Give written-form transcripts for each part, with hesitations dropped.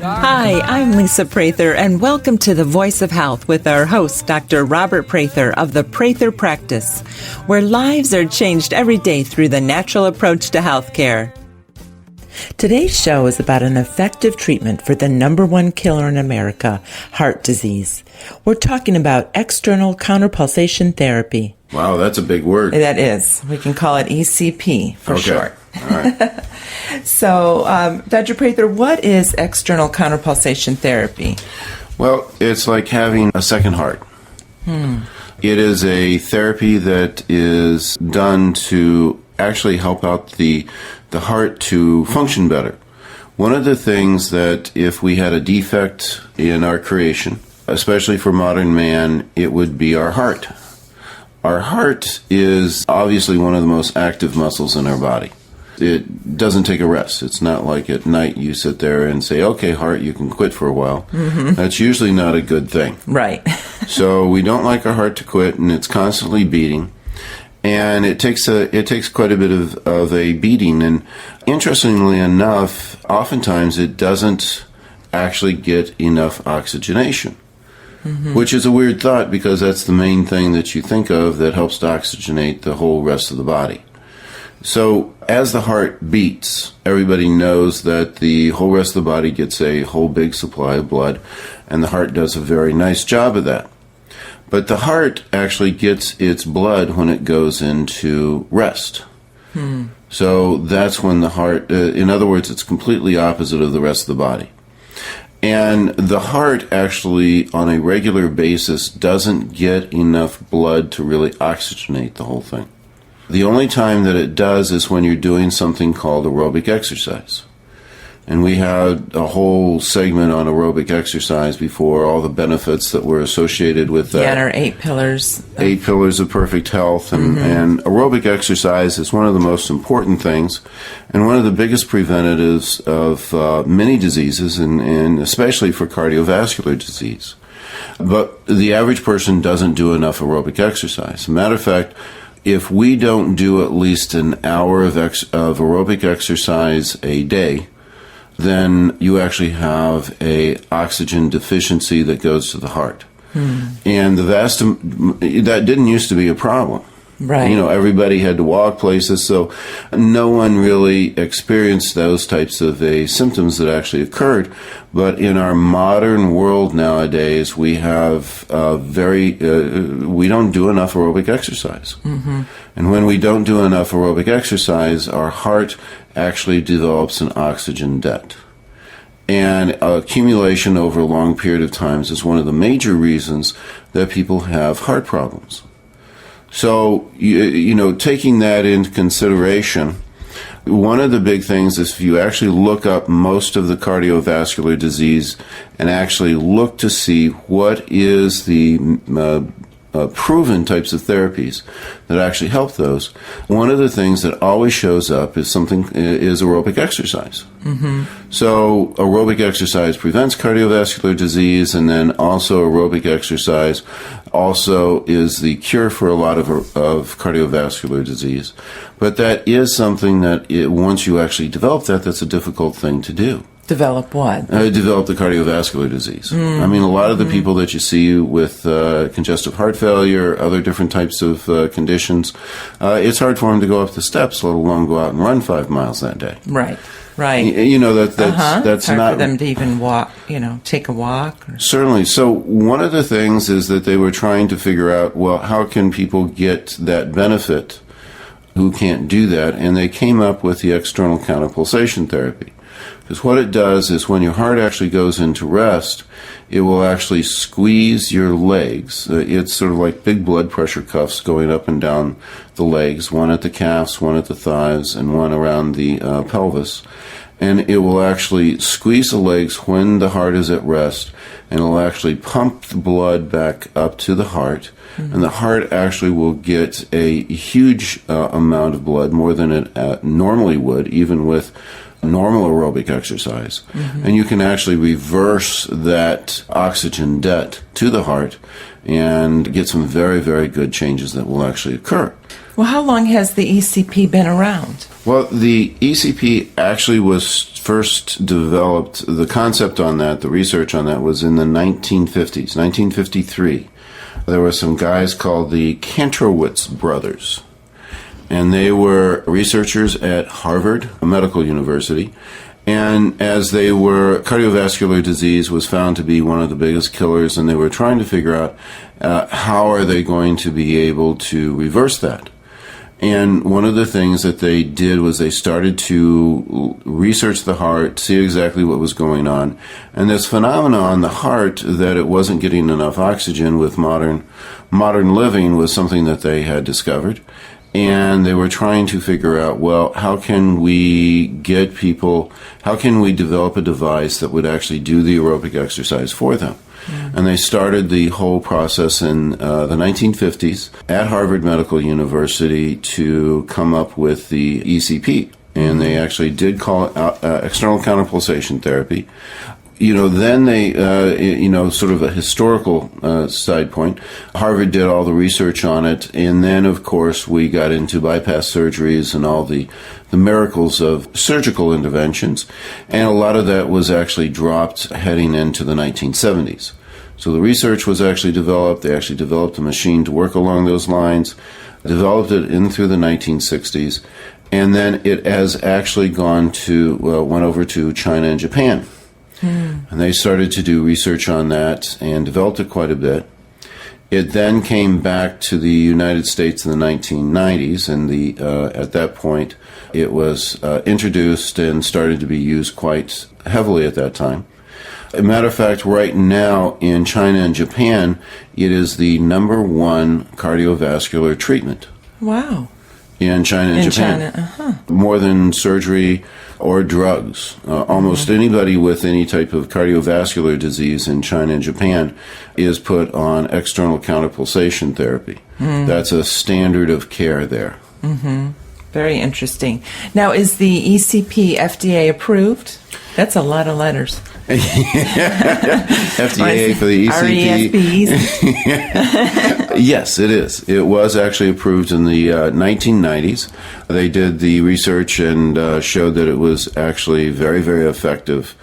Hi, I'm Lisa Prather, and welcome to The Voice of Health with our host, Dr. Robert Prather of the Prather Practice, where lives are changed every day through the natural approach to healthcare. Today's show is about an effective treatment for the number one killer in America, heart disease. We're talking about external counterpulsation therapy. Wow, that's a big word. That is. We can call it ECP for short. All right. So, Dr. Prather, what is external counterpulsation therapy? Well, it's like having a second heart. It is a therapy that is done to actually help out the heart to function better. One of the things that if we had a defect in our creation, especially for modern man, it would be our heart. Our heart is obviously one of the most active muscles in our body. It doesn't take a rest. It's not like at night you sit there and say, okay, heart, you can quit for a while. That's usually not a good thing. Right. So we don't like our heart to quit, and it's constantly beating. And it takes quite a bit of a beating. And interestingly enough, oftentimes it doesn't actually get enough oxygenation. Which is a weird thought, because that's the main thing that you think of that helps to oxygenate the whole rest of the body. So as the heart beats, everybody knows that the whole rest of the body gets a whole big supply of blood, and the heart does a very nice job of that. But the heart actually gets its blood when it goes into rest. So that's when the heart, in other words, it's completely opposite of the rest of the body. And the heart actually, on a regular basis, doesn't get enough blood to really oxygenate the whole thing. The only time that it does is when you're doing something called aerobic exercise. And we had a whole segment on aerobic exercise before, all the benefits that were associated with that. Yeah, and our 8 pillars. 8 pillars of perfect health. And aerobic exercise is one of the most important things, and one of the biggest preventatives of many diseases, and especially for cardiovascular disease. But the average person doesn't do enough aerobic exercise. As a matter of fact, if we don't do at least an hour of aerobic exercise a day, then you actually have a oxygen deficiency that goes to the heart. And that didn't used to be a problem. Right. You know, everybody had to walk places, so no one really experienced those types of symptoms that actually occurred. But in our modern world nowadays, we have we don't do enough aerobic exercise. And when we don't do enough aerobic exercise, our heart actually develops an oxygen debt. And accumulation over a long period of time is one of the major reasons that people have heart problems. So, you know, taking that into consideration, one of the big things is if you actually look up most of the cardiovascular disease and actually look to see what is the proven types of therapies that actually help those, one of the things that always shows up is aerobic exercise. So aerobic exercise prevents cardiovascular disease, and then also aerobic exercise also is the cure for a lot of cardiovascular disease. But that is something that once you actually develop that's a difficult thing to do. Develop what? Develop the cardiovascular disease. I mean, a lot of the people that you see with congestive heart failure, other different types of conditions, it's hard for them to go up the steps, let alone go out and run 5 miles that day. Right. Right. You know, that's hard not for them to even walk, take a walk. Certainly. So one of the things is that they were trying to figure out, well, how can people get that benefit who can't do that? And they came up with the external counterpulsation therapy. Because what it does is when your heart actually goes into rest, it will actually squeeze your legs. It's sort of like big blood pressure cuffs going up and down the legs, one at the calves, one at the thighs, and one around the pelvis. And it will actually squeeze the legs when the heart is at rest, and it will actually pump the blood back up to the heart. And the heart actually will get a huge amount of blood, more than it normally would, even with normal aerobic exercise, and you can actually reverse that oxygen debt to the heart and get some very, very good changes that will actually occur. Well, how long has the ECP been around? Well, the ECP actually was first developed, the concept on that, the research on that was in the 1950s, 1953. There were some guys called the Kantrowitz brothers, and they were researchers at Harvard Medical University. And as they were, cardiovascular disease was found to be one of the biggest killers, and they were trying to figure out how are they going to be able to reverse that. And one of the things that they did was they started to research the heart, see exactly what was going on. And this phenomenon on the heart that it wasn't getting enough oxygen with modern living was something that they had discovered. And they were trying to figure out, well, how can we develop a device that would actually do the aerobic exercise for them? And they started the whole process in the 1950s at Harvard Medical University to come up with the ECP. And they actually did call it external counterpulsation therapy. Then they, sort of a historical side point, Harvard did all the research on it, and then, of course, we got into bypass surgeries and all the miracles of surgical interventions, and a lot of that was actually dropped heading into the 1970s. So the research was actually developed. They actually developed a machine to work along those lines, developed it in through the 1960s, and then it has actually went over to China and Japan. And they started to do research on that and developed it quite a bit. It then came back to the United States in the 1990s, and at that point it was introduced and started to be used quite heavily at that time. As a matter of fact, right now in China and Japan, it is the number one cardiovascular treatment. Wow. In China and Japan. More than surgery or drugs. Almost anybody with any type of cardiovascular disease in China and Japan is put on external counterpulsation therapy. That's a standard of care there. Very interesting. Now, is the ECP FDA approved? That's a lot of letters. FDA for the ECP. Yes, it is. It was actually approved in the 1990s. They did the research and showed that it was actually very, very effective.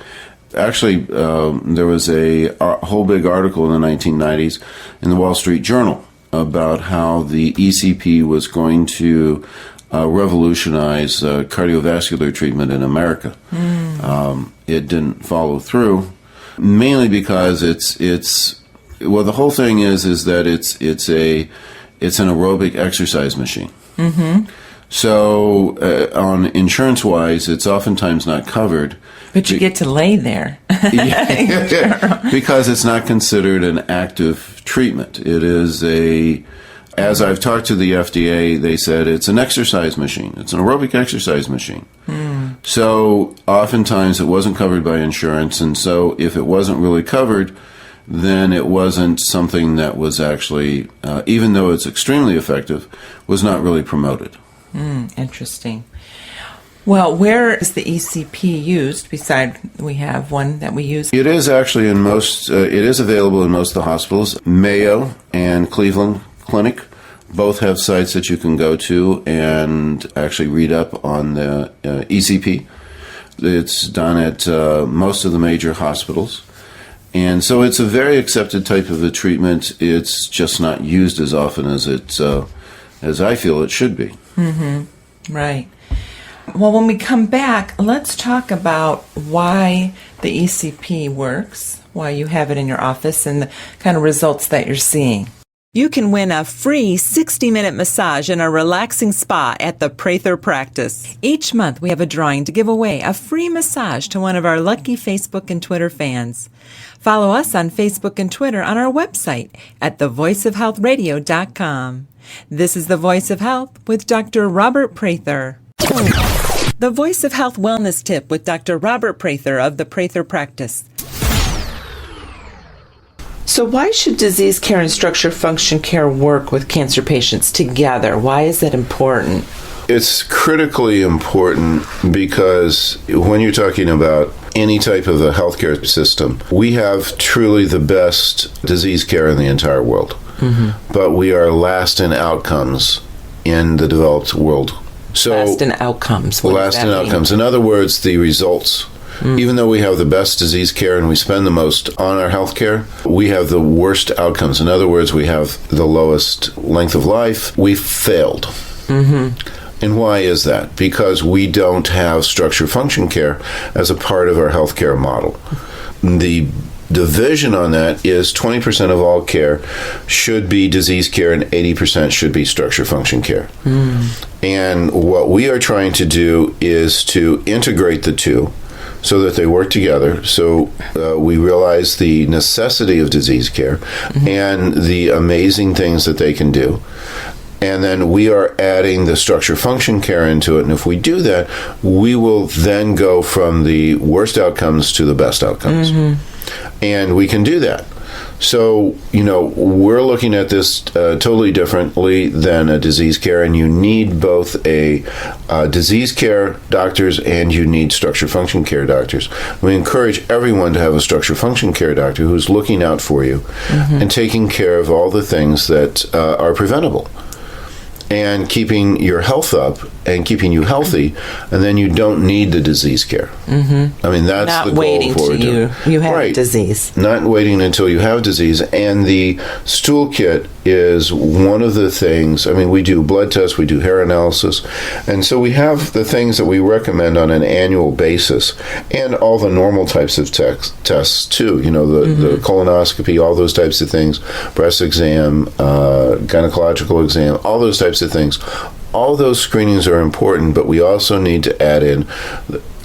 Actually, there was a whole big article in the 1990s in the Wall Street Journal about how the ECP was going to revolutionize cardiovascular treatment in America. It didn't follow through, mainly because the whole thing is that it's an aerobic exercise machine. So on insurance-wise, it's oftentimes not covered. But you get to lay there. Because it's not considered an active treatment. It is as I've talked to the FDA, they said it's an exercise machine. It's an aerobic exercise machine. So oftentimes it wasn't covered by insurance, and so if it wasn't really covered, then it wasn't something that was actually, even though it's extremely effective, was not really promoted. Interesting. Well, where is the ECP used? Besides, we have one that we use. It is actually it is available in most of the hospitals. Mayo and Cleveland Clinic both have sites that you can go to and actually read up on the ECP. It's done at most of the major hospitals. And so it's a very accepted type of a treatment. It's just not used as often as as I feel it should be. Right. Well, when we come back, let's talk about why the ECP works, why you have it in your office, and the kind of results that you're seeing. You can win a free 60-minute massage in a relaxing spa at the Prather practice. Each month, we have a drawing to give away a free massage to one of our lucky Facebook and Twitter fans. Follow us on Facebook and Twitter on our website at thevoiceofhealthradio.com. This is The Voice of Health with Dr. Robert Prather. The Voice of Health Wellness Tip with Dr. Robert Prather of the Prather practice. So why should disease care and structure function care work with cancer patients together? Why is that important? It's critically important because when you're talking about any type of a healthcare system, we have truly the best disease care in the entire world. But we are last in outcomes in the developed world. So Last in outcomes. What does last that in mean? outcomes. In other words, the results. Even though we have the best disease care and we spend the most on our health care, we have the worst outcomes. In other words, we have the lowest length of life. We failed. And why is that? Because we don't have structure function care as a part of our healthcare model. The division on that is 20% of all care should be disease care and 80% should be structure function care. And what we are trying to do is to integrate the two so that they work together. So we realize the necessity of disease care and the amazing things that they can do. And then we are adding the structure function care into it. And if we do that, we will then go from the worst outcomes to the best outcomes. And we can do that. So, we're looking at this totally differently than a disease care, and you need both a disease care doctors and you need structure function care doctors. We encourage everyone to have a structure function care doctor who's looking out for you and taking care of all the things that are preventable and keeping your health up and keeping you healthy, and then you don't need the disease care. I mean, that's Not the goal waiting for it. till you have disease. Not waiting until you have disease. And the stool kit is one of the things. I mean, we do blood tests, we do hair analysis, and so we have the things that we recommend on an annual basis, and all the normal types of tests too. The colonoscopy, all those types of things, breast exam, gynecological exam, all those types of things. All those screenings are important, but we also need to add in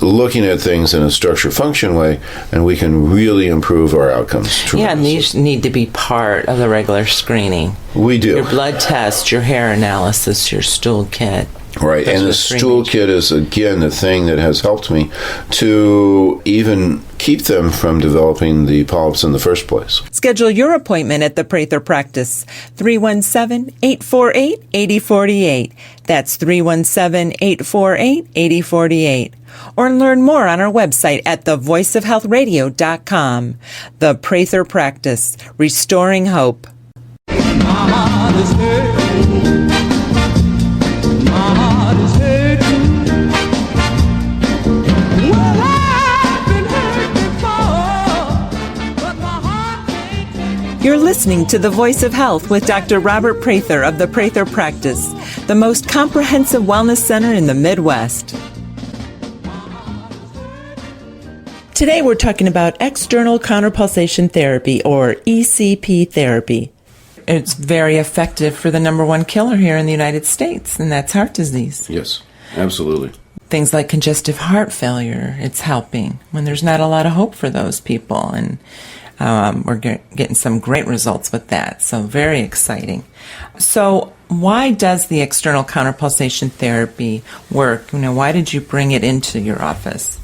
looking at things in a structure function way, and we can really improve our outcomes tremendously. Yeah, and these need to be part of the regular screening. We do. Your blood test, your hair analysis, your stool kit. Right, and the stool kit is, again, the thing that has helped me to even keep them from developing the polyps in the first place. Schedule your appointment at the Prather Practice, 317-848-8048. That's 317-848-8048. Or learn more on our website at thevoiceofhealthradio.com. The Prather Practice, restoring hope. You're listening to The Voice of Health with Dr. Robert Prather of the Prather Practice, the most comprehensive wellness center in the Midwest. Today we're talking about external counterpulsation therapy, or ECP therapy. It's very effective for the number one killer here in the United States, and that's heart disease. Yes, absolutely. Things like congestive heart failure, it's helping when there's not a lot of hope for those people, and we're getting some great results with that, so very exciting. So why does the external counterpulsation therapy work? Why did you bring it into your office?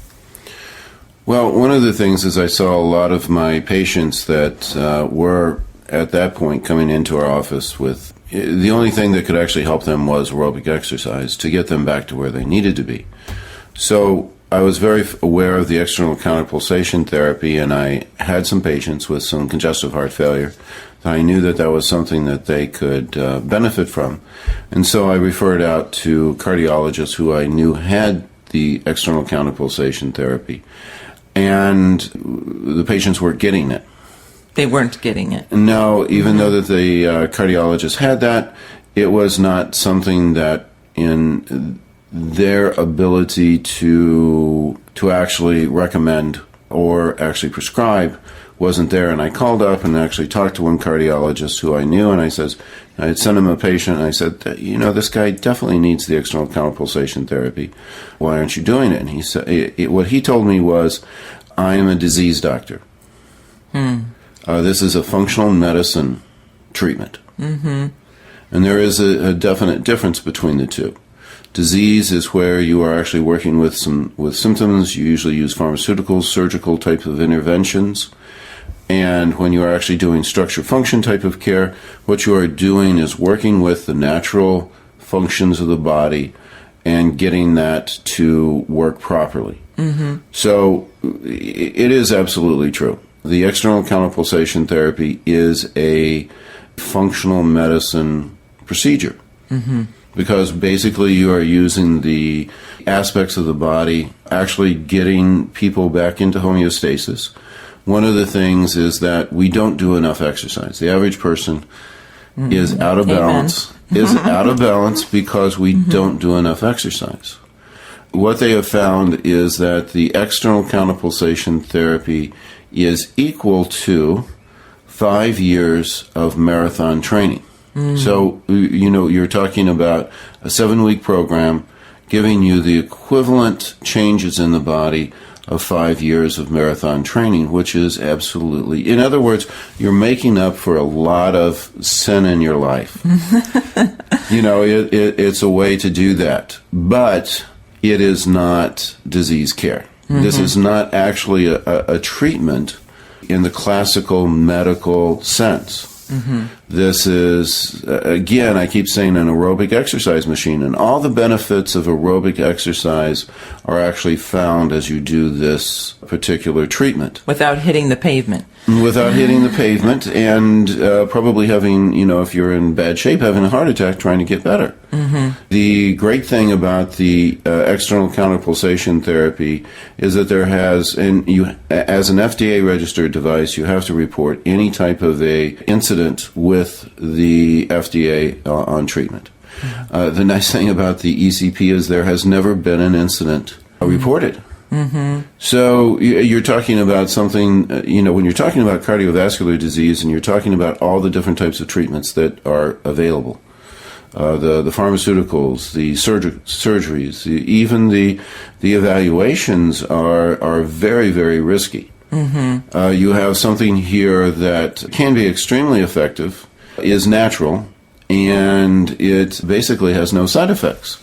Well, one of the things is I saw a lot of my patients that were at that point coming into our office with the only thing that could actually help them was aerobic exercise to get them back to where they needed to be. So I was very aware of the external counterpulsation therapy, and I had some patients with some congestive heart failure. I knew that that was something that they could benefit from. And so I referred out to cardiologists who I knew had the external counterpulsation therapy. And the patients weren't getting it. They weren't getting it. No, even though that the cardiologist had that, it was not something that in their ability to actually recommend or actually prescribe wasn't there. And I called up and actually talked to one cardiologist who I knew, and I had sent him a patient, and I said, this guy definitely needs the external counterpulsation therapy. Why aren't you doing it? And he said, what he told me was, I am a disease doctor. This is a functional medicine treatment. And there is a definite difference between the two. Disease is where you are actually working with symptoms. You usually use pharmaceuticals, surgical type of interventions. And when you are actually doing structure function type of care, what you are doing is working with the natural functions of the body and getting that to work properly. So it is absolutely true. The external counterpulsation therapy is a functional medicine procedure because basically you are using the aspects of the body, actually getting people back into homeostasis. One of the things is that we don't do enough exercise. The average person is out of balance, because we don't do enough exercise. What they have found is that the external counterpulsation therapy is equal to 5 years of marathon training. So, you're talking about a 7-week program giving you the equivalent changes in the body of 5 years of marathon training, which is absolutely, in other words, you're making up for a lot of sin in your life. It's a way to do that. But it is not disease care. This is not actually a treatment in the classical medical sense. This is, again, I keep saying an aerobic exercise machine, and all the benefits of aerobic exercise are actually found as you do this particular treatment. Without hitting the pavement. Without hitting the pavement, and probably having, if you're in bad shape, having a heart attack trying to get better. The great thing about the external counterpulsation therapy is that there has, and you, as an FDA-registered device, you have to report any type of a incident with the FDA on treatment. The nice thing about the ECP is there has never been an incident reported. So you're talking about something, when you're talking about cardiovascular disease and you're talking about all the different types of treatments that are available, the pharmaceuticals, the surgeries, even the evaluations are very, very risky. You have something here that can be extremely effective, is natural, and it basically has no side effects,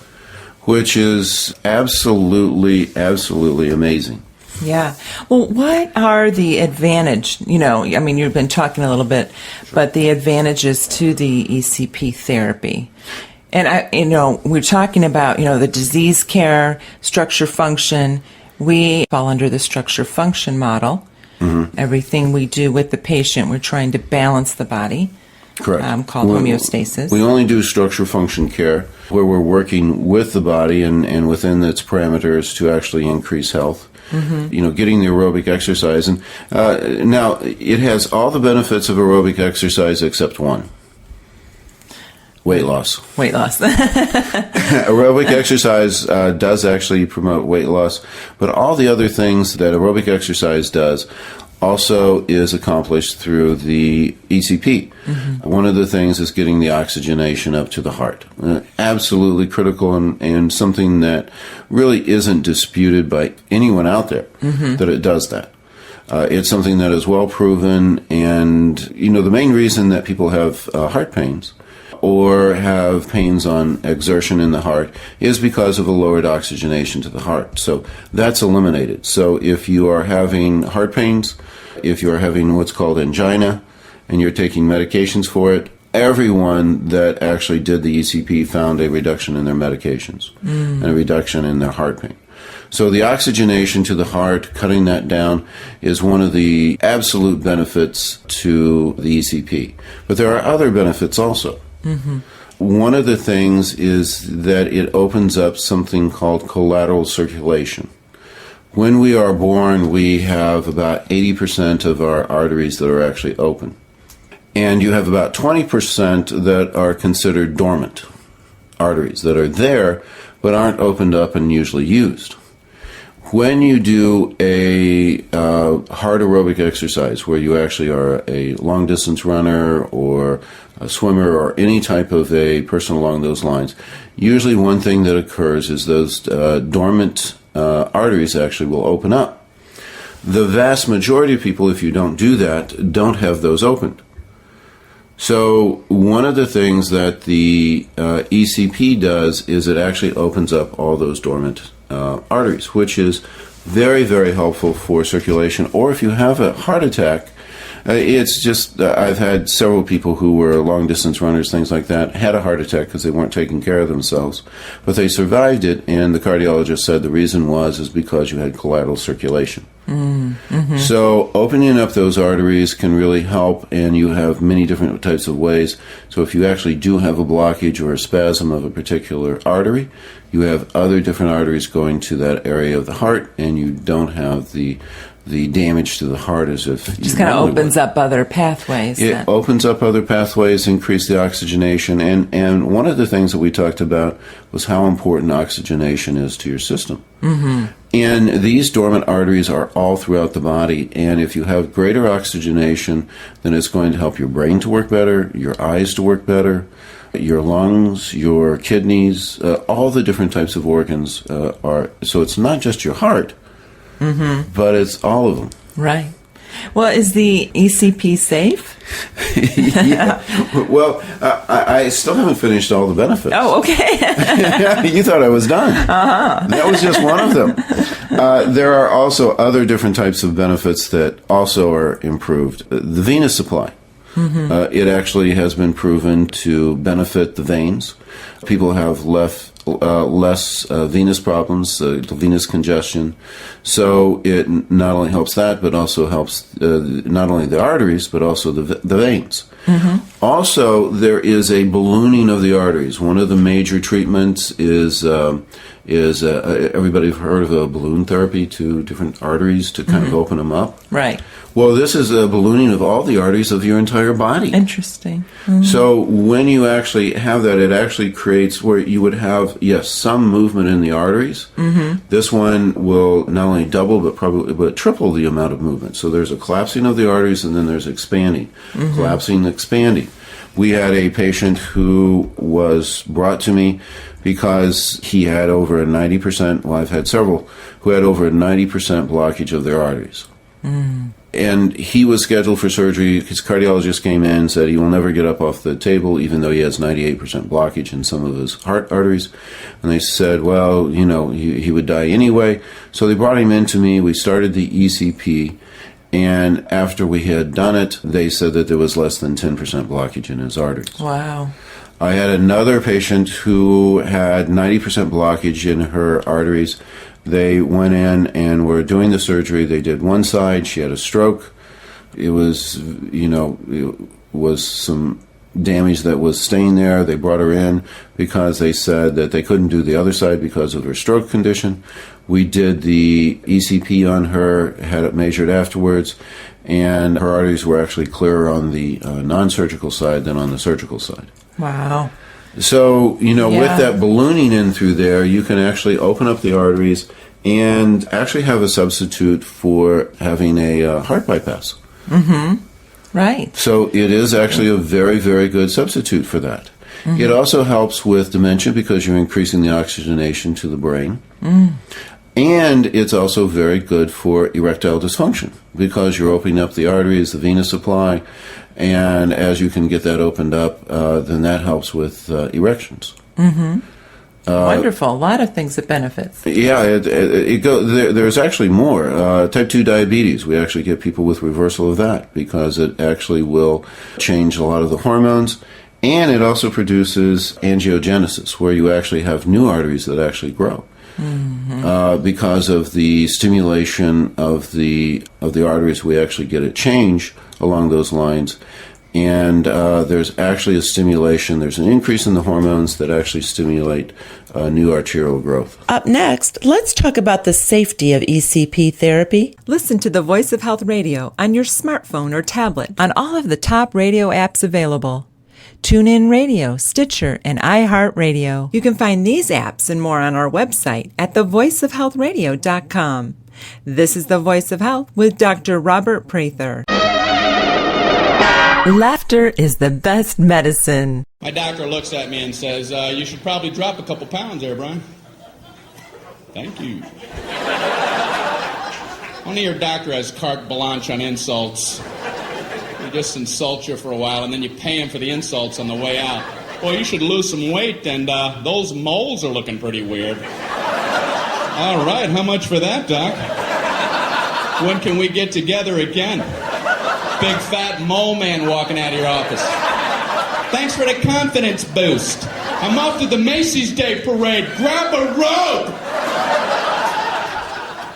which is absolutely, absolutely amazing. Yeah. Well, what are the advantages? You've been talking a little bit, but the advantages to the ECP therapy. And we're talking about, the disease care, structure function. We fall under the structure function model. Everything we do with the patient, we're trying to balance the body. Correct. Called homeostasis. We only do structure function care where we're working with the body and within its parameters to actually increase health. Getting the aerobic exercise. And now, it has all the benefits of aerobic exercise except one. Weight loss. Aerobic exercise does actually promote weight loss, but all the other things that aerobic exercise does also is accomplished through the ECP. One of the things is getting the oxygenation up to the heart. Absolutely critical and something that really isn't disputed by anyone out there, that it does that. It's something that is well proven, and the main reason that people have heart pains or have pains on exertion in the heart is because of a lowered oxygenation to the heart. So that's eliminated. So if you are having heart pains, if you are having what's called angina, and you're taking medications for it, everyone that actually did the ECP found a reduction in their medications and a reduction in their heart pain. So the oxygenation to the heart, cutting that down, is one of the absolute benefits to the ECP. But there are other benefits also. One of the things is that it opens up something called collateral circulation. When we are born, we have about 80% of our arteries that are actually open. And you have about 20% that are considered dormant arteries that are there but aren't opened up and usually used. When you do a hard aerobic exercise where you actually are a long-distance runner or a swimmer or any type of a person along those lines, usually one thing that occurs is those dormant arteries actually will open up. The vast majority of people, if you don't do that, don't have those opened. So one of the things that the ECP does is it actually opens up all those dormant arteries, which is very, very helpful for circulation. Or if you have a heart attack It's just, I've had several people who were long-distance runners, things like that, had a heart attack because they weren't taking care of themselves. But they survived it, and the cardiologist said the reason is because you had collateral circulation. Mm-hmm. So opening up those arteries can really help, and you have many different types of ways. So if you actually do have a blockage or a spasm of a particular artery, you have other different arteries going to that area of the heart, and you don't have the damage to the heart as if it just kind of opens up other pathways. It opens up other pathways, increase the oxygenation, and one of the things that we talked about was how important oxygenation is to your system. Mm-hmm. And these dormant arteries are all throughout the body, and if you have greater oxygenation, then it's going to help your brain to work better, your eyes to work better, your lungs, your kidneys, all the different types of organs are. So it's not just your heart, mm-hmm. but it's all of them. Right. Well, is the ECP safe? Yeah. Well, I still haven't finished all the benefits. Oh, okay. You thought I was done. Uh-huh. That was just one of them. There are also other different types of benefits that also are improved. The venous supply. Mm-hmm. It actually has been proven to benefit the veins. People have less venous problems, venous congestion. So it not only helps that, but also helps not only the arteries, but also the veins. Mm-hmm. Also, there is a ballooning of the arteries. One of the major treatments is everybody heard of a balloon therapy to different arteries to kind mm-hmm. of open them up? Right. Well, this is a ballooning of all the arteries of your entire body. Interesting. Mm-hmm. So when you actually have that, it actually creates where you would have, yes, some movement in the arteries. Mm-hmm. This one will not only double, but triple the amount of movement. So there's a collapsing of the arteries, and then there's expanding. Mm-hmm. Collapsing, expanding. We had a patient who was brought to me because he had over a 90%, well, I've had several, who had over a 90% blockage of their arteries. Mm. And he was scheduled for surgery. His cardiologist came in and said he will never get up off the table, even though he has 98% blockage in some of his heart arteries. And they said, well, you know, he would die anyway. So they brought him in to me. We started the ECP. And after we had done it, they said that there was less than 10% blockage in his arteries. Wow. I had another patient who had 90% blockage in her arteries. They went in and were doing the surgery. They did one side. She had a stroke. It was, it was some damage that was staying there. They brought her in because they said that they couldn't do the other side because of her stroke condition. We did the ECP on her, had it measured afterwards, and her arteries were actually clearer on the non-surgical side than on the surgical side. Wow. So, with that ballooning in through there, you can actually open up the arteries and actually have a substitute for having a heart bypass. Mm-hmm. Right. So it is actually a very, very good substitute for that. Mm-hmm. It also helps with dementia because you're increasing the oxygenation to the brain. Mm. And it's also very good for erectile dysfunction because you're opening up the arteries, the venous supply, and as you can get that opened up, then that helps with erections. Mm-hmm. Wonderful. A lot of things that benefits. Yeah, there's actually more. Type 2 diabetes, we actually get people with reversal of that because it actually will change a lot of the hormones. And it also produces angiogenesis, where you actually have new arteries that actually grow. Mm-hmm. Because of the stimulation of the arteries, we actually get a change along those lines. And there's actually a stimulation, there's an increase in the hormones that actually stimulate new arterial growth. Up next, let's talk about the safety of ECP therapy. Listen to the Voice of Health radio on your smartphone or tablet on all of the top radio apps available. TuneIn Radio, Stitcher, and iHeartRadio. You can find these apps and more on our website at thevoiceofhealthradio.com. This is The Voice of Health with Dr. Robert Prather. Laughter is the best medicine. My doctor looks at me and says, you should probably drop a couple pounds there, Brian. Thank you. Only your doctor has carte blanche on insults. He just insults you for a while, and then you pay him for the insults on the way out. Boy, you should lose some weight, and those moles are looking pretty weird. All right, how much for that, Doc? When can we get together again? Big fat mole man walking out of your office. Thanks for the confidence boost. I'm off to the Macy's Day Parade. Grab a rope!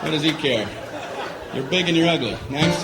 What does he care? You're big and you're ugly. Next.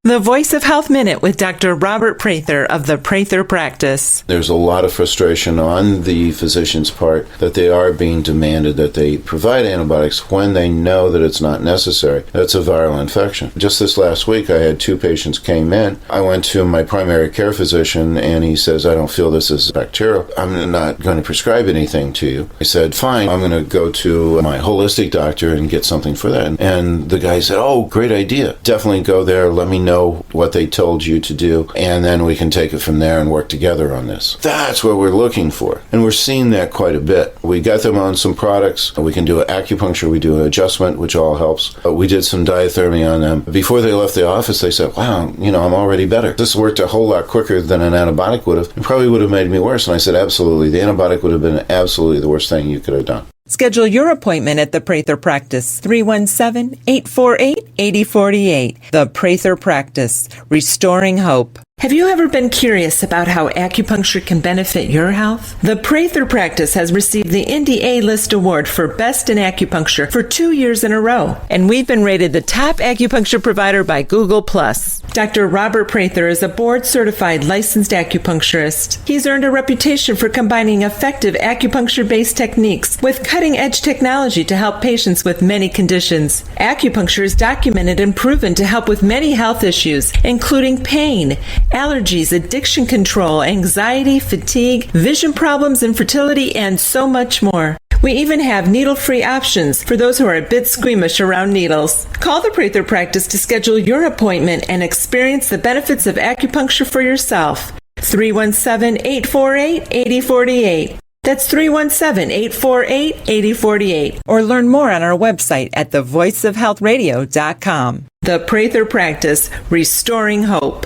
The Voice of Health Minute with Dr. Robert Prather of the Prather Practice. There's a lot of frustration on the physician's part that they are being demanded that they provide antibiotics when they know that it's not necessary. That's a viral infection. Just this last week, I had 2 patients came in. I went to my primary care physician, and he says, I don't feel this is bacterial. I'm not going to prescribe anything to you. I said, fine, I'm going to go to my holistic doctor and get something for that. And the guy said, oh, great idea. Definitely go there. Let me know what they told you to do, and then we can take it from there and work together on this. That's what we're looking for, and we're seeing that quite a bit. We got them on some products. We can do acupuncture, we do an adjustment, which all helps. We did some diathermy on them. Before they left the office, they said, wow, I'm already better. This worked a whole lot quicker than an antibiotic would have. It probably would have made me worse. And I said, absolutely. The antibiotic would have been absolutely the worst thing you could have done. Schedule your appointment at the Prather Practice, 317-848-8048. The Prather Practice, restoring hope. Have you ever been curious about how acupuncture can benefit your health? The Prather Practice has received the Indy A-List Award for Best in Acupuncture for 2 years in a row, and we've been rated the top acupuncture provider by Google+. Dr. Robert Prather is a board-certified licensed acupuncturist. He's earned a reputation for combining effective acupuncture-based techniques with cutting-edge technology to help patients with many conditions. Acupuncture is documented and proven to help with many health issues, including pain, allergies, addiction control, anxiety, fatigue, vision problems, infertility, and so much more. We even have needle-free options for those who are a bit squeamish around needles. Call the Prather Practice to schedule your appointment and experience the benefits of acupuncture for yourself. 317-848-8048. That's 317-848-8048. Or learn more on our website at thevoiceofhealthradio.com. The Prather Practice, restoring hope.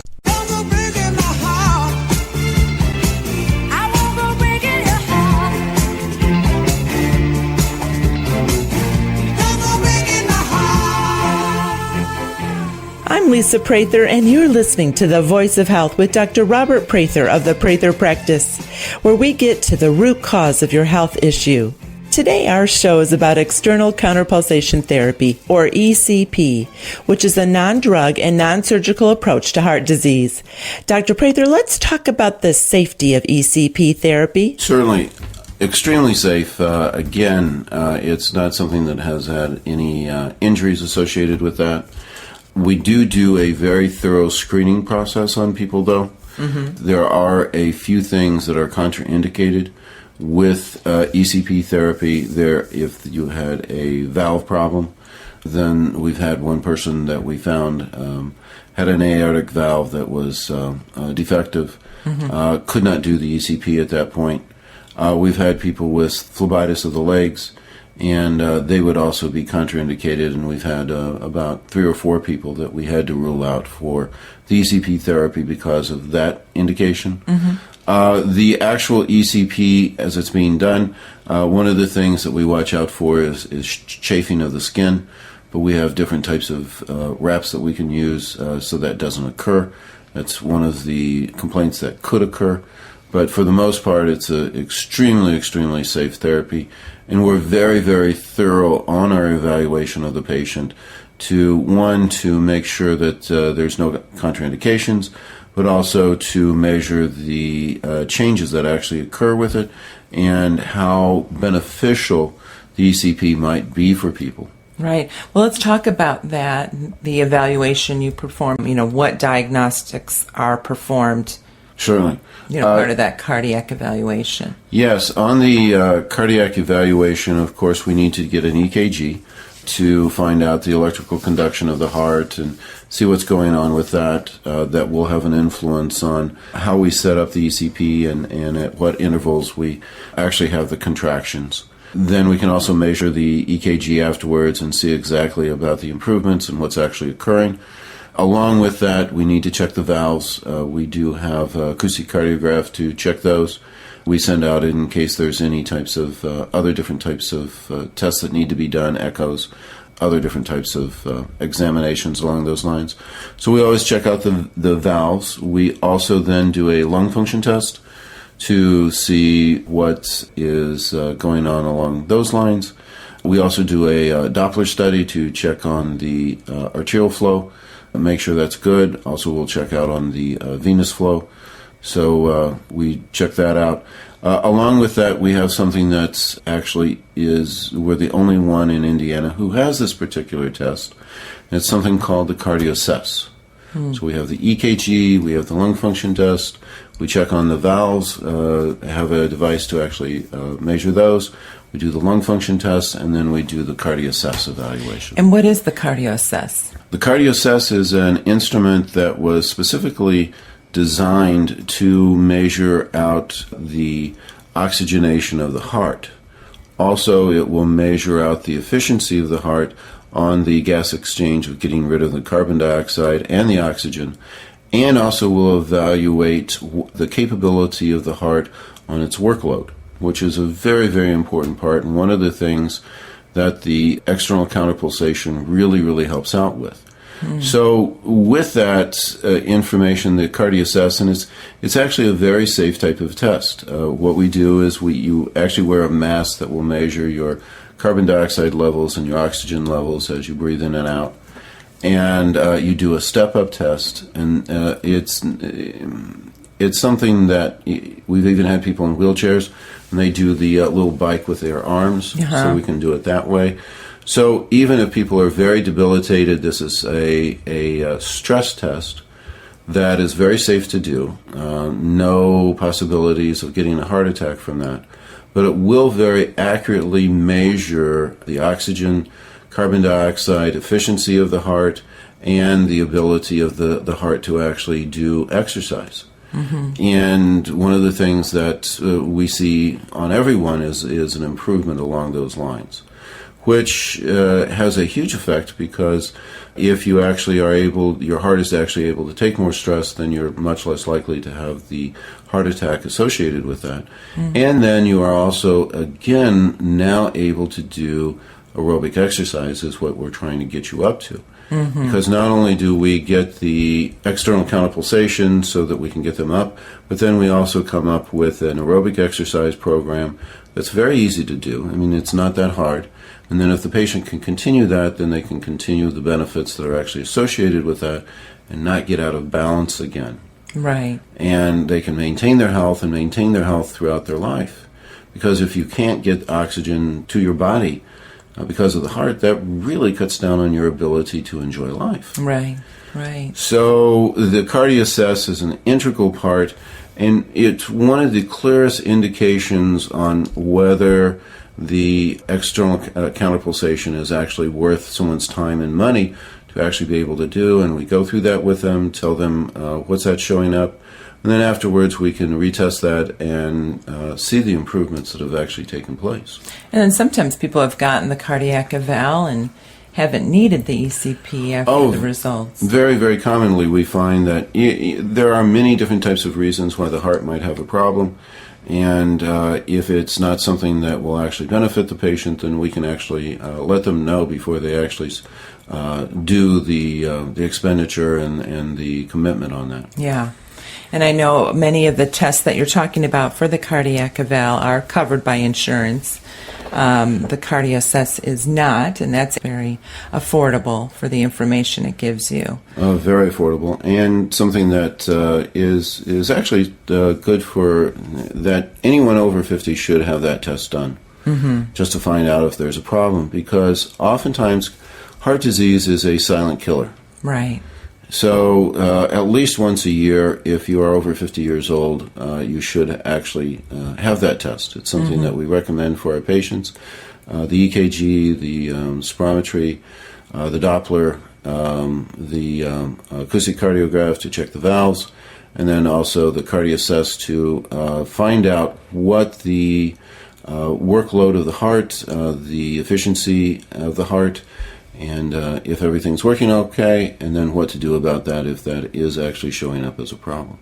I'm Lisa Prather, and you're listening to The Voice of Health with Dr. Robert Prather of the Prather Practice, where we get to the root cause of your health issue. Today, our show is about external counterpulsation therapy, or ECP, which is a non-drug and non-surgical approach to heart disease. Dr. Prather, let's talk about the safety of ECP therapy. Certainly. Extremely safe. Again, it's not something that has had any injuries associated with that. We do a very thorough screening process on people, though. Mm-hmm. There are a few things that are contraindicated with ECP therapy. If you had a valve problem, then we've had one person that we found had an aortic valve that was defective, mm-hmm. Could not do the ECP at that point. We've had people with phlebitis of the legs, and they would also be contraindicated, and we've had about 3 or 4 people that we had to rule out for the ECP therapy because of that indication. Mm-hmm. The actual ECP, as it's being done, one of the things that we watch out for is chafing of the skin, but we have different types of wraps that we can use so that doesn't occur. That's one of the complaints that could occur. But for the most part, it's an extremely, extremely safe therapy. And we're very, very thorough on our evaluation of the patient to make sure that there's no contraindications, but also to measure the changes that actually occur with it and how beneficial the ECP might be for people. Right. Well, let's talk about that, the evaluation you perform, what diagnostics are performed. Certainly. Part of that cardiac evaluation. Yes, on the cardiac evaluation, of course, we need to get an EKG to find out the electrical conduction of the heart and see what's going on with that. That will have an influence on how we set up the ECP and at what intervals we actually have the contractions. Then we can also measure the EKG afterwards and see exactly about the improvements and what's actually occurring. Along with that, we need to check the valves. We do have acoustic cardiograph to check those. We send out in case there's any types of other different types of tests that need to be done, echoes. other different types of examinations along those lines. So we always check out the valves. We also then do a lung function test to see what is going on along those lines. We also do a Doppler study to check on the arterial flow, make sure that's good. Also, we'll check out on the venous flow. So we check that out. Along with that, we have something that's actually we're the only one in Indiana who has this particular test. It's something called the CardioSess. So we have the EKG, we have the lung function test, we check on the valves, have a device to actually measure those. We do the lung function test, and then we do the CardioSess evaluation. And what is the CardioSess? The CardioSess is an instrument that was specifically designed to measure out the oxygenation of the heart. Also, it will measure out the efficiency of the heart on the gas exchange of getting rid of the carbon dioxide and the oxygen, and also will evaluate the capability of the heart on its workload, which is a very, very important part, and one of the things that the external counterpulsation really, really helps out with. So with that information, the CardioSess, and it's actually a very safe type of test. What we do is you actually wear a mask that will measure your carbon dioxide levels and your oxygen levels as you breathe in and out. And you do a step-up test, and it's something that we've even had people in wheelchairs, and they do the little bike with their arms, so we can do it that way. So even if people are very debilitated, this is a stress test that is very safe to do. No possibilities of getting a heart attack from that. But it will very accurately measure the oxygen, carbon dioxide, efficiency of the heart, and the ability of the heart to actually do exercise. And one of the things that we see on everyone is an improvement along those lines, which has a huge effect, because if you actually are your heart is actually able to take more stress, then you're much less likely to have the heart attack associated with that. And then you are also, again, now able to do aerobic exercise, is what we're trying to get you up to. Because not only do we get the external counterpulsation so that we can get them up, but then we also come up with an aerobic exercise program that's very easy to do. I mean, it's not that hard. And then if the patient can continue that, then they can continue the benefits that are actually associated with that and not get out of balance again. Right. And they can maintain their health and maintain their health throughout their life. Because if you can't get oxygen to your body because of the heart, that really cuts down on your ability to enjoy life. Right, right. So the CardioSess is an integral part, and it's one of the clearest indications on whether the external counterpulsation is actually worth someone's time and money to actually be able to do. And we go through that with them, tell them what's that showing up, and then afterwards we can retest that and see the improvements that have actually taken place. And then sometimes people have gotten the cardiac eval and haven't needed the ECP after the results. Very, very commonly we find that there are many different types of reasons why the heart might have a problem. And if it's not something that will actually benefit the patient, then we can actually let them know before they actually do the expenditure and the commitment on that. Yeah. And I know many of the tests that you're talking about for the cardiac eval are covered by insurance. The CardioSess is not, and that's very affordable for the information it gives you. Very affordable, and something that is actually good for that anyone over 50 should have that test done, just to find out if there's a problem, because oftentimes heart disease is a silent killer. Right. So at least once a year, if you are over 50 years old, you should actually have that test. It's something that we recommend for our patients. The EKG, the spirometry, the Doppler, the acoustic cardiograph to check the valves, and then also the CardioSess to find out what the workload of the heart, the efficiency of the heart, and if everything's working okay, and then what to do about that if that is actually showing up as a problem.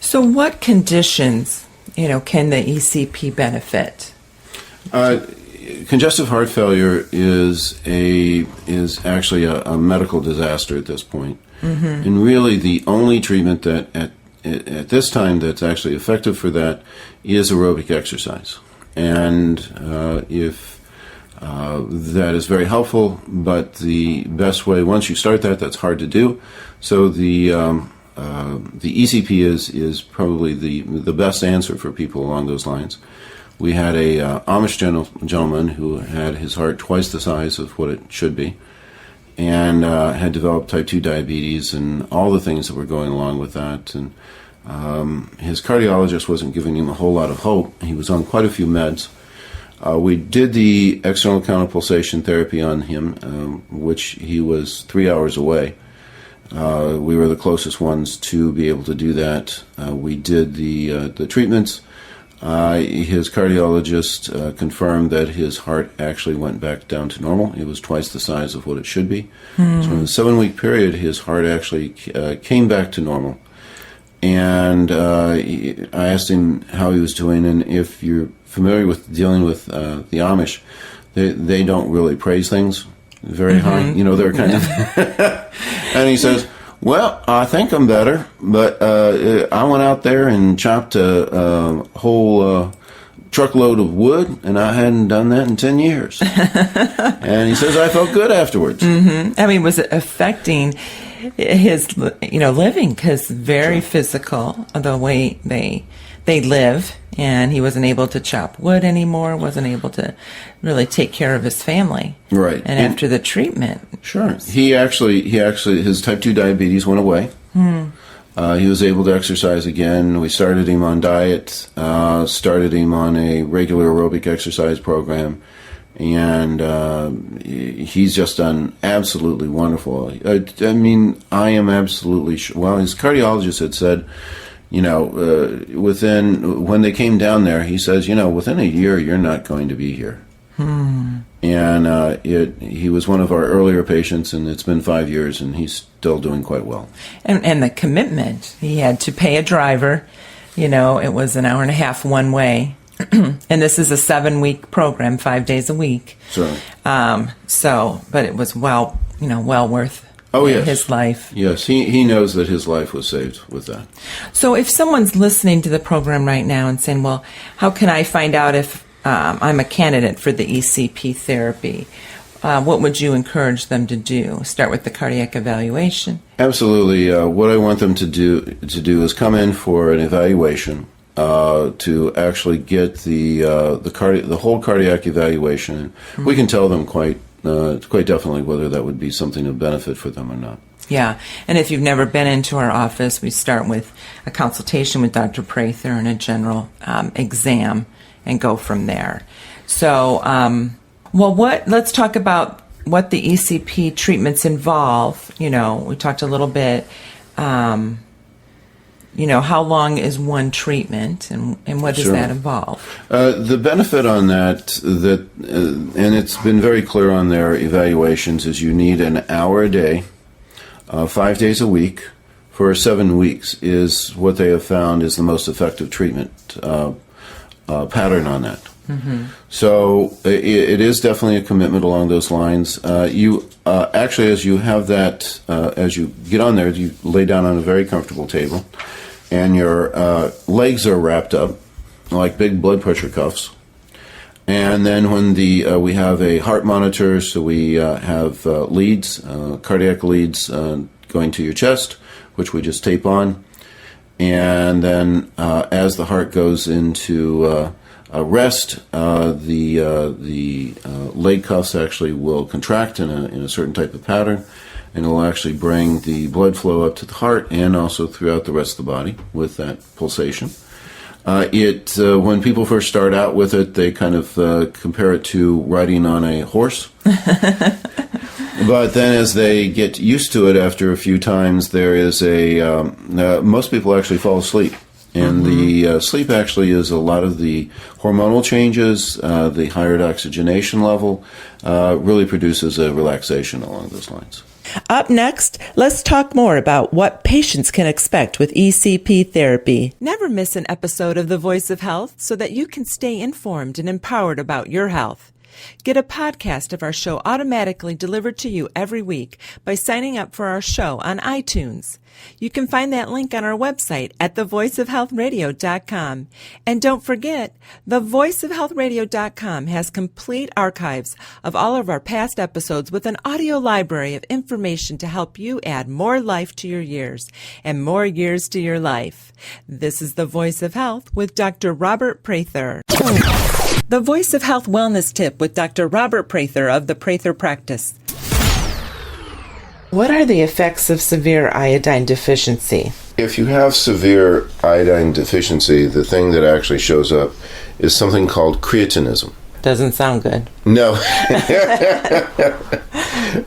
So what conditions, can the ECP benefit? congestive heart failure is actually a medical disaster at this point. And really the only treatment that at this time that's actually effective for that is aerobic exercise. And if that is very helpful, but the best way, once you start that's hard to do. So the ECP is probably the best answer for people along those lines. We had a Amish gentleman who had his heart twice the size of what it should be, and had developed type 2 diabetes and all the things that were going along with that. And his cardiologist wasn't giving him a whole lot of hope. He was on quite a few meds. We did the external counterpulsation therapy on him, which he was 3 hours away. We were the closest ones to be able to do that. We did the treatments. His cardiologist confirmed that his heart actually went back down to normal. It was twice the size of what it should be. So in a 7-week period, his heart actually came back to normal. And I asked him how he was doing, and if you're familiar with dealing with the Amish, they don't really praise things very high. You know, they're kind of... And he says, well, I think I'm better, but I went out there and chopped a whole truckload of wood, and I hadn't done that in 10 years. And he says, I felt good afterwards. I mean, was it affecting his, living? Because very physical, the way they live, and he wasn't able to chop wood anymore, wasn't able to really take care of his family. Right. And after the treatment. Sure. He actually, his type 2 diabetes went away. He was able to exercise again. We started him on diet, started him on a regular aerobic exercise program, and he's just done absolutely wonderful. I mean, I am absolutely sure. Well, his cardiologist had said, when they came down there, he says, within a year, you're not going to be here. And he was one of our earlier patients, and it's been 5 years, and he's still doing quite well. And the commitment, he had to pay a driver. It was an hour and a half one way. And this is a 7-week program, 5 days a week. Sure. But it was well worth his life. Yes, he knows that his life was saved with that. So if someone's listening to the program right now and saying, well, how can I find out if I'm a candidate for the ECP therapy, what would you encourage them to do? Start with the cardiac evaluation? Absolutely. What I want them to do is come in for an evaluation to actually get the whole cardiac evaluation. We can tell them quite definitely whether that would be something of benefit for them or not. Yeah, and if you've never been into our office, we start with a consultation with Dr. Prather and a general exam and go from there. So, let's talk about what the ECP treatments involve. We talked a little bit, how long is one treatment and what does that involve? The benefit on that, and it's been very clear on their evaluations, is you need an hour a day, 5 days a week, for 7 weeks is what they have found is the most effective treatment pattern on that. So it is definitely a commitment along those lines. You actually, as you have that, as you get on there, you lay down on a very comfortable table, and your legs are wrapped up like big blood pressure cuffs. And then when we have a heart monitor, so we have leads, cardiac leads going to your chest, which we just tape on. And then as the heart goes into rest, the leg cuffs actually will contract in a certain type of pattern, and it will actually bring the blood flow up to the heart and also throughout the rest of the body with that pulsation. When people first start out with it, they kind of compare it to riding on a horse. But then as they get used to it after a few times, there is most people actually fall asleep. And the sleep actually is a lot of the hormonal changes, the higher oxygenation level, really produces a relaxation along those lines. Up next, let's talk more about what patients can expect with ECP therapy. Never miss an episode of The Voice of Health so that you can stay informed and empowered about your health. Get a podcast of our show automatically delivered to you every week by signing up for our show on iTunes. You can find that link on our website at thevoiceofhealthradio.com. And don't forget, thevoiceofhealthradio.com has complete archives of all of our past episodes with an audio library of information to help you add more life to your years and more years to your life. This is The Voice of Health with Dr. Robert Prather. The Voice of Health Wellness Tip with Dr. Robert Prather of the Prather Practice. What are the effects of severe iodine deficiency? If you have severe iodine deficiency, the thing that actually shows up is something called creatinism. Doesn't sound good. No.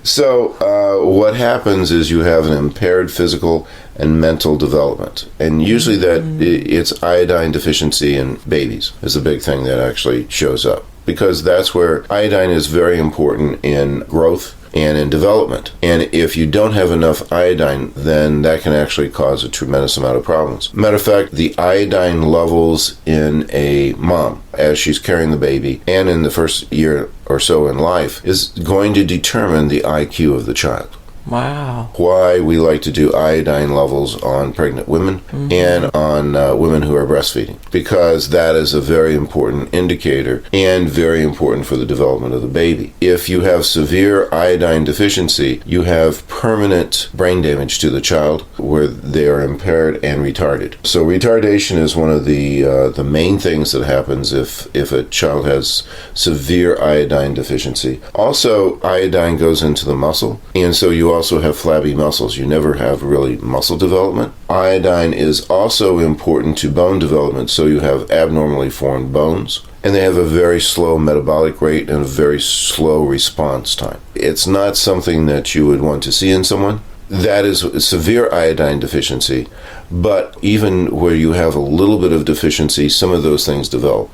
So what happens is you have an impaired physical and mental development. And usually it's iodine deficiency in babies is a big thing that actually shows up. Because that's where iodine is very important in growth and in development. And if you don't have enough iodine, then that can actually cause a tremendous amount of problems. Matter of fact, the iodine levels in a mom as she's carrying the baby and in the first year or so in life is going to determine the IQ of the child. Wow. Why we like to do iodine levels on pregnant women and on women who are breastfeeding, because that is a very important indicator and very important for the development of the baby. If you have severe iodine deficiency, you have permanent brain damage to the child where they are impaired and retarded. So retardation is one of the main things that happens if a child has severe iodine deficiency. Also, iodine goes into the muscle, and so you also have flabby muscles. You never have really muscle development. Iodine is also important to bone development, so you have abnormally formed bones, and they have a very slow metabolic rate and a very slow response time. It's not something that you would want to see in someone. That is severe iodine deficiency, but even where you have a little bit of deficiency, some of those things develop.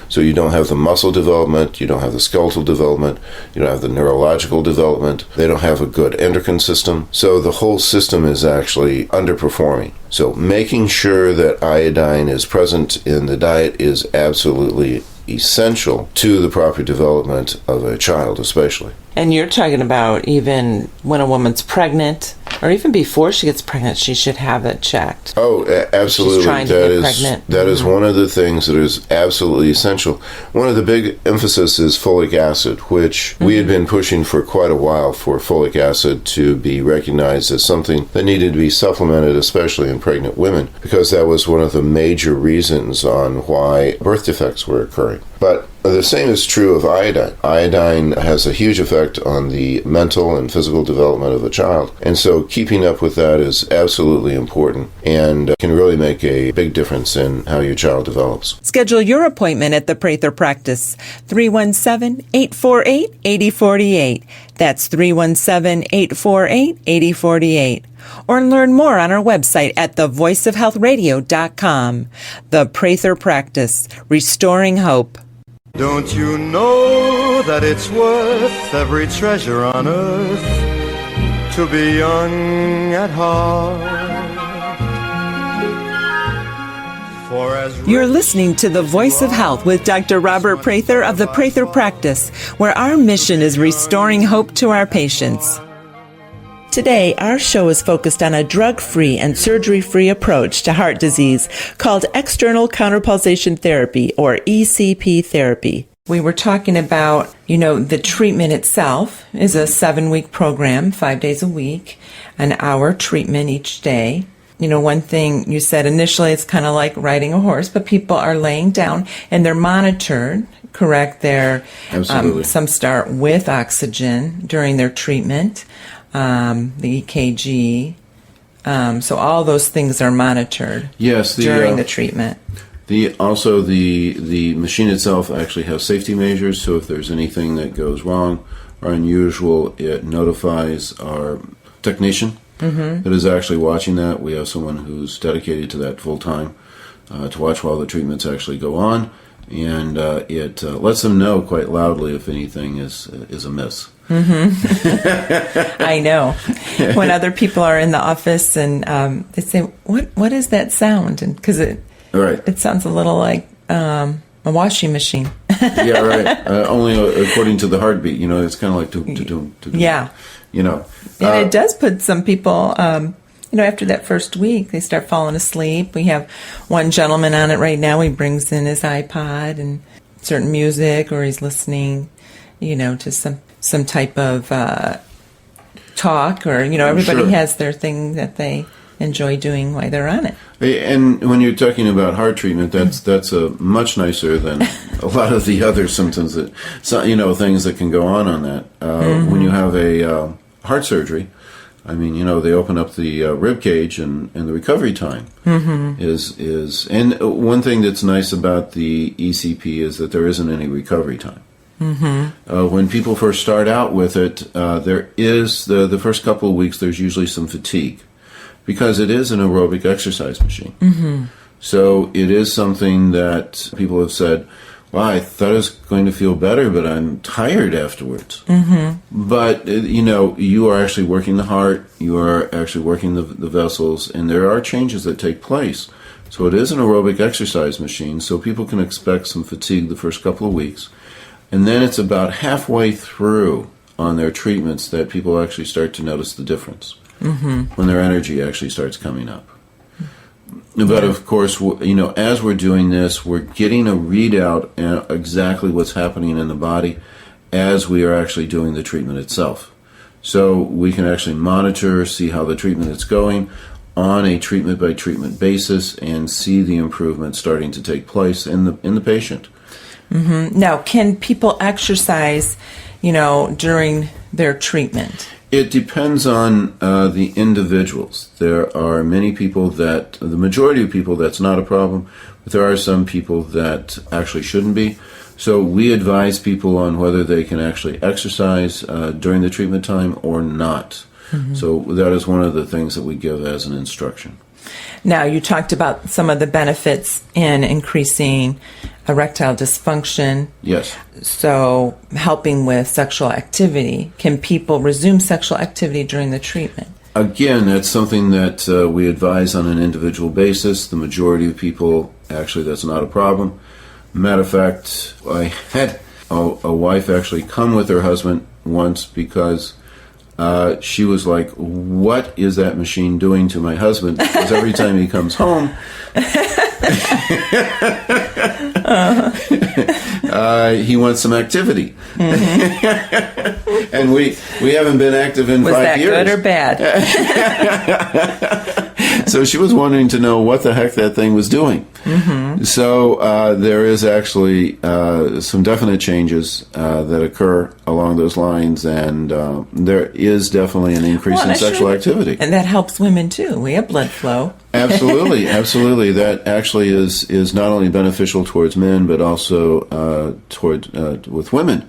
So you don't have the muscle development, you don't have the skeletal development, you don't have the neurological development, they don't have a good endocrine system. So the whole system is actually underperforming. So making sure that iodine is present in the diet is absolutely essential to the proper development of a child, especially. And you're talking about even when a woman's pregnant, or even before she gets pregnant, she should have it checked. Oh, absolutely. She's trying to get pregnant. That is one of the things that is absolutely essential. One of the big emphasis is folic acid, which we had been pushing for quite a while for folic acid to be recognized as something that needed to be supplemented, especially in pregnant women, because that was one of the major reasons on why birth defects were occurring. But the same is true of iodine. Iodine has a huge effect on the mental and physical development of a child. And so keeping up with that is absolutely important and can really make a big difference in how your child develops. Schedule your appointment at the Prather Practice, 317-848-8048. That's 317-848-8048. Or learn more on our website at thevoiceofhealthradio.com. The Prather Practice, restoring hope. Don't you know that it's worth every treasure on earth to be young at heart? For as You're listening to The Voice of Health with Dr. Robert Prather of the Prather Practice, where our mission is restoring hope to our patients. Today, our show is focused on a drug-free and surgery-free approach to heart disease called external counterpulsation therapy, or ECP therapy. We were talking about, the treatment itself is a 7-week program, 5 days a week, an hour treatment each day. One thing you said initially, it's kind of like riding a horse, but people are laying down and they're monitored, correct? Some start with oxygen during their treatment. The EKG. So all those things are monitored during the treatment. The machine itself actually has safety measures, so if there's anything that goes wrong or unusual, it notifies our technician that is actually watching that. We have someone who's dedicated to that full time to watch while the treatments actually go on, and it lets them know quite loudly if anything is amiss. I know. When other people are in the office and they say, "What is that sound?" And because it sounds a little like a washing machine. Yeah, right. Only according to the heartbeat. It's kind of like to Yeah. And it does put some people, after that first week, they start falling asleep. We have one gentleman on it right now. He brings in his iPod and certain music, or he's listening, to some type of talk, or, everybody Sure. has their thing that they enjoy doing while they're on it. And when you're talking about heart treatment, that's much nicer than a lot of the other symptoms things that can go on that. When you have a heart surgery, they open up the rib cage, and the recovery time is. And one thing that's nice about the ECP is that there isn't any recovery time. When people first start out with it, there is the first couple of weeks. There's usually some fatigue, because it is an aerobic exercise machine. So it is something that people have said, well, I thought I was going to feel better, but I'm tired afterwards. But, you are actually working the heart, you are actually working the vessels, and there are changes that take place. So it is an aerobic exercise machine, so people can expect some fatigue the first couple of weeks. And then it's about halfway through on their treatments that people actually start to notice the difference. When their energy actually starts coming up. But of course, as we're doing this, we're getting a readout on exactly what's happening in the body as we are actually doing the treatment itself. So we can actually monitor, see how the treatment is going on a treatment-by-treatment basis, and see the improvement starting to take place in the patient. Now, can people exercise, during their treatment? It depends on the individuals. There are many people the majority of people, that's not a problem, but there are some people that actually shouldn't be. So we advise people on whether they can actually exercise during the treatment time or not. So that is one of the things that we give as an instruction. Now, you talked about some of the benefits in increasing erectile dysfunction. Yes. So, helping with sexual activity. Can people resume sexual activity during the treatment? Again, that's something that we advise on an individual basis. The majority of people, actually, that's not a problem. Matter of fact, I had a wife actually come with her husband once because she was like, what is that machine doing to my husband? Because every time he comes home, he wants some activity. And we haven't been active in 5 years. Was that good or bad? So she was wanting to know what the heck that thing was doing. So there is actually some definite changes that occur along those lines, and there is definitely an increase in sexual activity. And that helps women too. We have blood flow. Absolutely, absolutely. That actually is not only beneficial towards men, but also with women.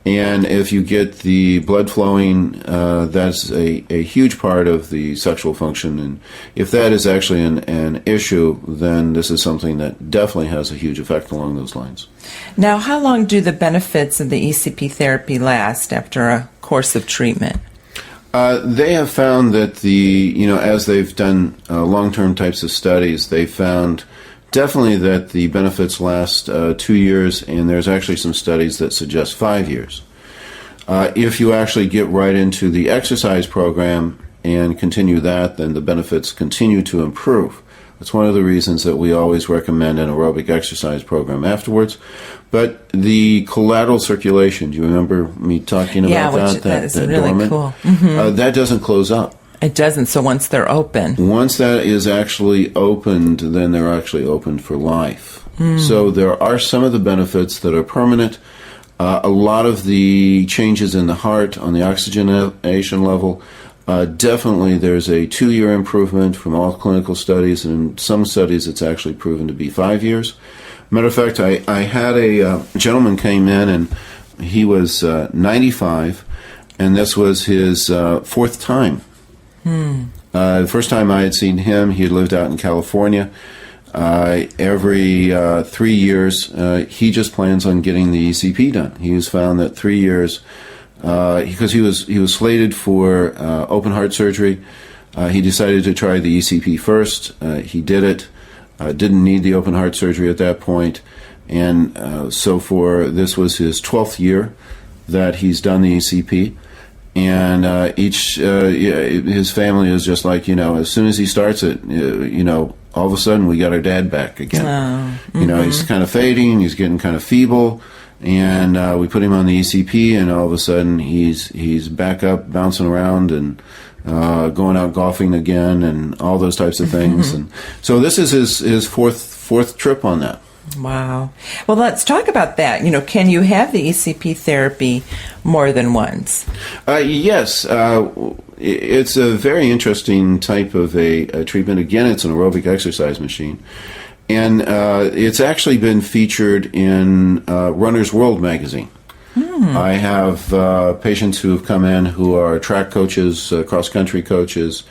And if you get the blood flowing, that's a huge part of the sexual function. And if that is actually an issue, then this is something that definitely has a huge effect along those lines. Now, how long do the benefits of the ECP therapy last after a course of treatment? They have found that as they've done long-term types of studies, they found definitely that the benefits last 2 years, and there's actually some studies that suggest 5 years. If you actually get right into the exercise program and continue that, then the benefits continue to improve. That's one of the reasons that we always recommend an aerobic exercise program afterwards. But the collateral circulation, do you remember me talking about that? That is really dormant? cool. That doesn't close up. It doesn't, so once they're open. Once that is actually opened, then they're actually opened for life. So there are some of the benefits that are permanent. A lot of the changes in the heart on the oxygenation level, definitely there's a 2-year improvement from all clinical studies, and in some studies it's actually proven to be 5 years. Matter of fact, I had a gentleman came in, and he was 95, and this was his 4th time. The first time I had seen him, he had lived out in California. Every 3 years, he just plans on getting the ECP done. He has found that 3 years, because he was slated for open heart surgery, he decided to try the ECP first. He did it. Didn't need the open heart surgery at that point. And this was his 12th year that he's done the ECP. And his family is just like, as soon as he starts it, all of a sudden we got our dad back again. Oh. He's kind of fading, he's getting kind of feeble, and we put him on the ECP, and all of a sudden he's back up, bouncing around, and going out golfing again, and all those types of things. And so this is his fourth trip on that. Wow. Well, let's talk about that. Can you have the ECP therapy more than once? Yes. It's a very interesting type of a treatment. Again, it's an aerobic exercise machine. And it's actually been featured in Runner's World magazine. I have patients who have come in who are track coaches, cross-country coaches,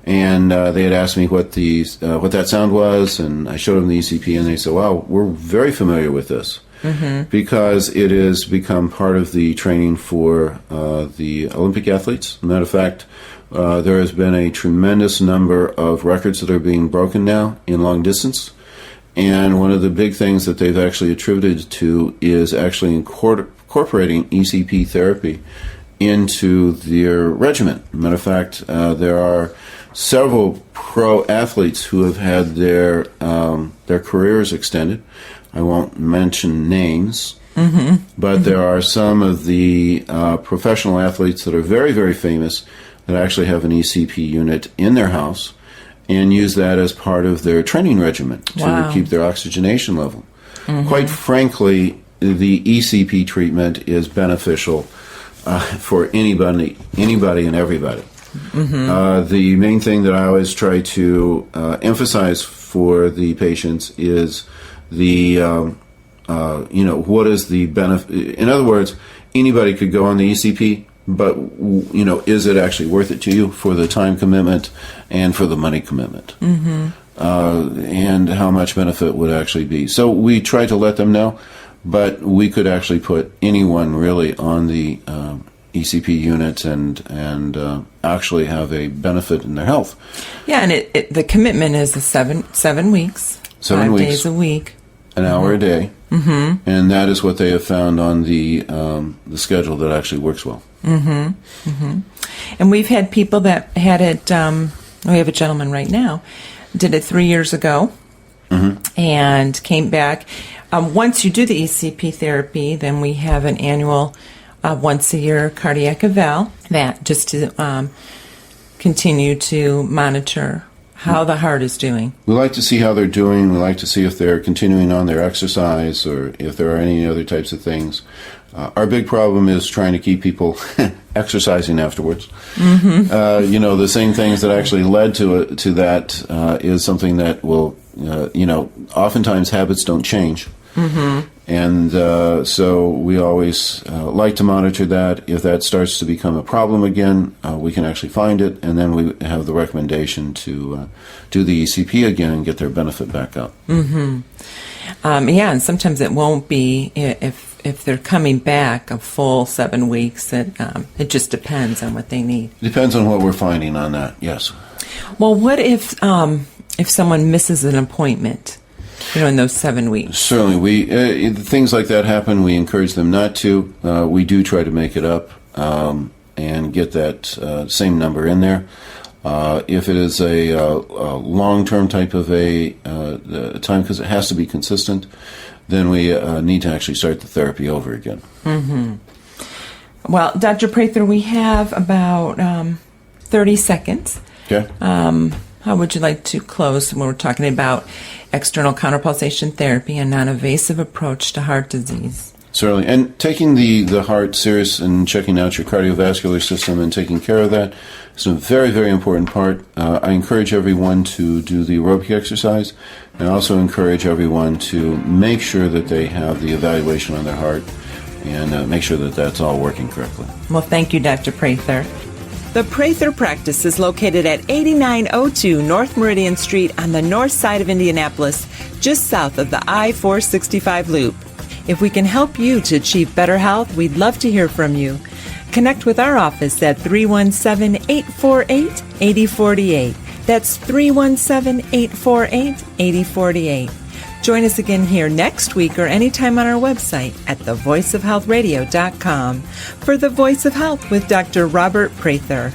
and they had asked me what that sound was, and I showed them the ECP, and they said, wow, we're very familiar with this. Because it has become part of the training for the Olympic athletes. Matter of fact, there has been a tremendous number of records that are being broken now in long distance. And one of the big things that they've actually attributed to is actually incorporating ECP therapy into their regimen. Matter of fact, there are several pro athletes who have had their careers extended. I won't mention names, but there are some of the professional athletes that are very, very famous that actually have an ECP unit in their house and use that as part of their training regimen to keep their oxygenation level. Quite frankly, the ECP treatment is beneficial for anybody and everybody. The main thing that I always try to emphasize for the patients is what is the benefit? In other words, anybody could go on the ECP, but is it actually worth it to you for the time commitment and for the money commitment? And how much benefit would actually be? So we try to let them know, but we could actually put anyone really on the ECP unit and actually have a benefit in their health. Yeah, and the commitment is 7 weeks, 5 days a week, an hour a day, and that is what they have found on the schedule that actually works well. And we've had people that had it. We have a gentleman right now did it 3 years ago, and came back. Once you do the ECP therapy, then we have an annual once a year cardiac eval, that just to continue to monitor how the heart is doing. We like to see how they're doing. We like to see if they're continuing on their exercise or if there are any other types of things. Our big problem is trying to keep people exercising afterwards. The same things that actually led to that is something that will, oftentimes habits don't change. And so we always like to monitor that. If that starts to become a problem again, we can actually find it, and then we have the recommendation to do the ECP again and get their benefit back up. And sometimes it won't be if they're coming back a full 7 weeks. It just depends on what they need. It depends on what we're finding on that. Yes. Well, what if someone misses an appointment? In those 7 weeks. Certainly, things like that happen. We encourage them not to. We do try to make it up and get that same number in there. If it is a long-term type of a time, because it has to be consistent, then we need to actually start the therapy over again. Well, Dr. Prather, we have about 30 seconds. Okay. How would you like to close when we're talking about external counterpulsation therapy and non-invasive approach to heart disease? Certainly. And taking the heart serious and checking out your cardiovascular system and taking care of that is a very, very important part. I encourage everyone to do the aerobic exercise, and also encourage everyone to make sure that they have the evaluation on their heart and make sure that that's all working correctly. Well, thank you, Dr. Prather. The Prather practice is located at 8902 North Meridian Street on the north side of Indianapolis, just south of the I-465 loop. If we can help you to achieve better health, we'd love to hear from you. Connect with our office at 317-848-8048. That's 317-848-8048. Join us again here next week or anytime on our website at thevoiceofhealthradio.com for The Voice of Health with Dr. Robert Prather.